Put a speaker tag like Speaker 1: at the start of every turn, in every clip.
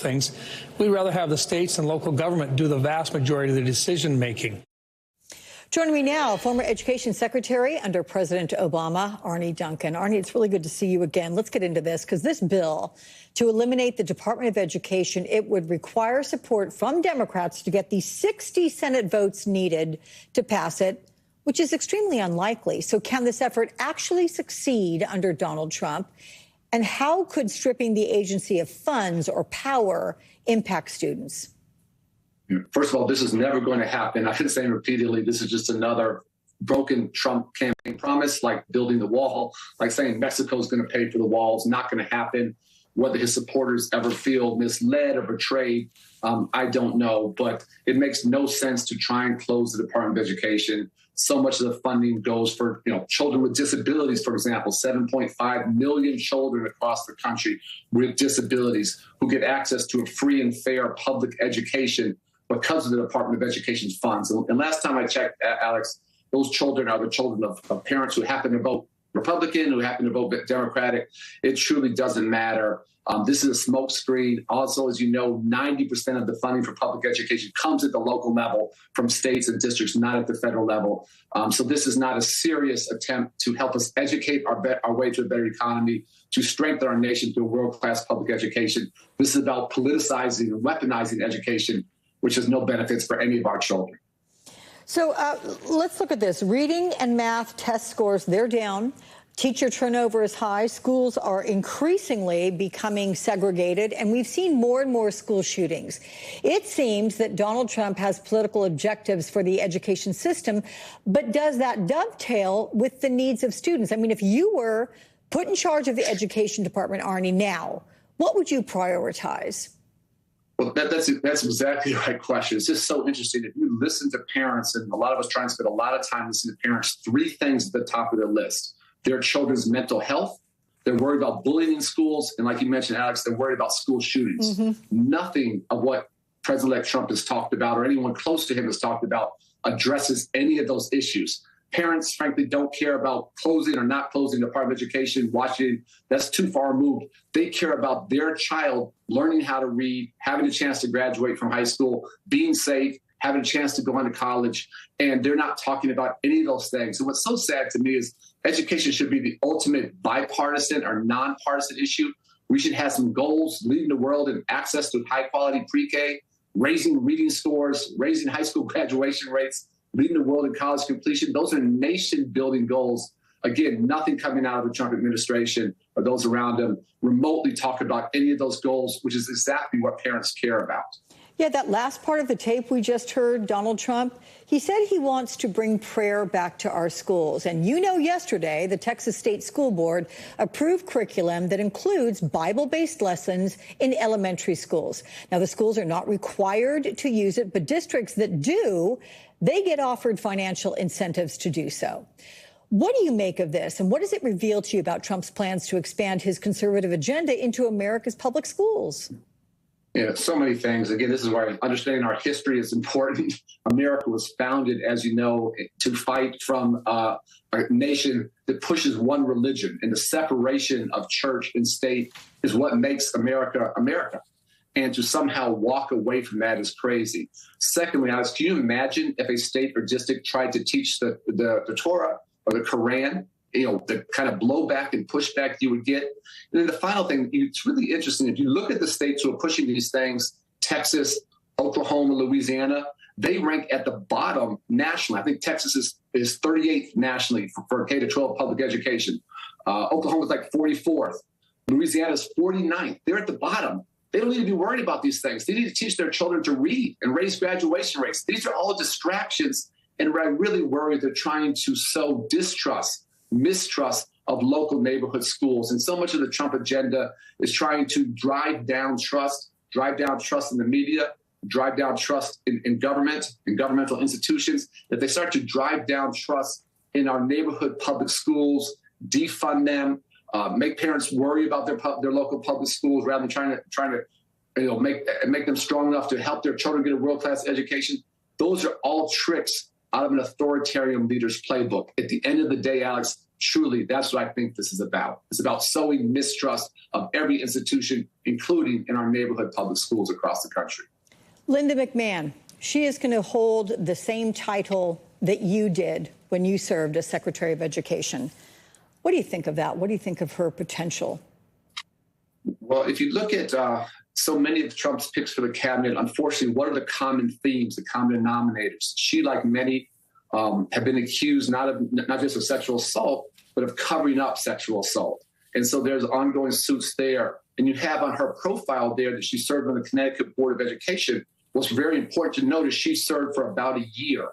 Speaker 1: things. We'd rather have the states and local government do the vast majority of the decision making.
Speaker 2: Joining me now, former Education Secretary under President Obama, Arne Duncan. Arne, it's really good to see you again. Let's get into this, because this bill to eliminate the Department of Education, it would require support from Democrats to get the 60 Senate votes needed to pass it, which is extremely unlikely. So can this effort actually succeed under Donald Trump? And how could stripping the agency of funds or power impact students?
Speaker 3: First of all, this is never going to happen. I've been saying repeatedly, this is just another broken Trump campaign promise, like building the wall, like saying Mexico's going to pay for the wall. It's not going to happen. Whether his supporters ever feel misled or betrayed, I don't know. But it makes no sense to try and close the Department of Education. So much of the funding goes for, children with disabilities, for example, 7.5 million children across the country with disabilities who get access to a free and fair public education because of the Department of Education's funds. And last time I checked, Alex, those children are the children of parents who happen to vote Republican, who happen to vote Democratic. It truly doesn't matter. This is a smokescreen. Also, as you know, 90% of the funding for public education comes at the local level from states and districts, not at the federal level. So this is not a serious attempt to help us educate our way to a better economy, to strengthen our nation through world-class public education. This is about politicizing and weaponizing education, which has no benefits for any of our children.
Speaker 2: So let's look at this. Reading and math test scores, they're down. Teacher turnover is high. Schools are increasingly becoming segregated, and we've seen more and more school shootings. It seems that Donald Trump has political objectives for the education system, but does that dovetail with the needs of students? I mean, if you were put in charge of the education department, Arne, now, what would you prioritize?
Speaker 3: Well, that's exactly the right question. It's just so interesting. If you listen to parents, and a lot of us try and spend a lot of time listening to parents, three things at the top of their list: their children's mental health, they're worried about bullying in schools, and like you mentioned, Alex, they're worried about school shootings. Nothing of what President-elect Trump has talked about or anyone close to him has talked about addresses any of those issues. Parents, frankly, don't care about closing or not closing the Department of Education, watching. That's too far removed. They care about their child learning how to read, having a chance to graduate from high school, being safe, having a chance to go on to college, and they're not talking about any of those things. And what's so sad to me is education should be the ultimate bipartisan or nonpartisan issue. We should have some goals, leading the world in access to high-quality pre-K, raising reading scores, raising high school graduation rates, leading the world in college completion. Those are nation-building goals. Again, nothing coming out of the Trump administration or those around him remotely talk about any of those goals, which is exactly what parents care about.
Speaker 2: Yeah, that last part of the tape we just heard, Donald Trump, he said he wants to bring prayer back to our schools. And yesterday, the Texas State School Board approved curriculum that includes Bible-based lessons in elementary schools. Now, the schools are not required to use it, but districts that do, they get offered financial incentives to do so. What do you make of this? And what does it reveal to you about Trump's plans to expand his conservative agenda into America's public schools?
Speaker 3: Yeah, so many things. Again, this is why understanding our history is important. America was founded, as you know, to fight from a nation that pushes one religion, and the separation of church and state is what makes America America. And to somehow walk away from that is crazy. Secondly, Alex, can you imagine if a state or district tried to teach the Torah or the Quran? The kind of blowback and pushback you would get. And then the final thing, it's really interesting. If you look at the states who are pushing these things, Texas, Oklahoma, Louisiana, they rank at the bottom nationally. I think Texas is 38th nationally for K-12 public education. Oklahoma is like 44th. Louisiana is 49th. They're at the bottom. They don't need to be worried about these things. They need to teach their children to read and raise graduation rates. These are all distractions. And I really worry they're trying to sow mistrust of local neighborhood schools. And so much of the Trump agenda is trying to drive down trust in the media, drive down trust in government, in governmental institutions, that they start to drive down trust in our neighborhood public schools, defund them, make parents worry about their local public schools rather than trying to make them strong enough to help their children get a world-class education. Those are all tricks out of an authoritarian leader's playbook. At the end of the day, Alex, truly, that's what I think this is about. It's about sowing mistrust of every institution, including in our neighborhood public schools across the country.
Speaker 2: Linda McMahon, she is going to hold the same title that you did when you served as Secretary of Education. What do you think of that? What do you think of her potential?
Speaker 3: Well, if you look at so many of Trump's picks for the cabinet, unfortunately, what are the common themes, the common denominators? She, like many, have been accused not just of sexual assault, but of covering up sexual assault. And so there's ongoing suits there. And you have on her profile there that she served on the Connecticut Board of Education. What's very important to note is she served for about a year.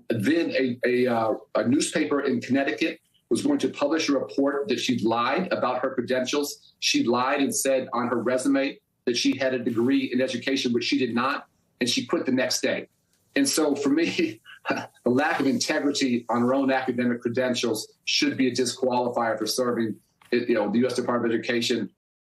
Speaker 3: Then a newspaper in Connecticut was going to publish a report that she'd lied about her credentials. She lied and said on her resume that she had a degree in education, which she did not, and she quit the next day. And so for me, the lack of integrity on her own academic credentials should be a disqualifier for serving, the U.S. Department of Education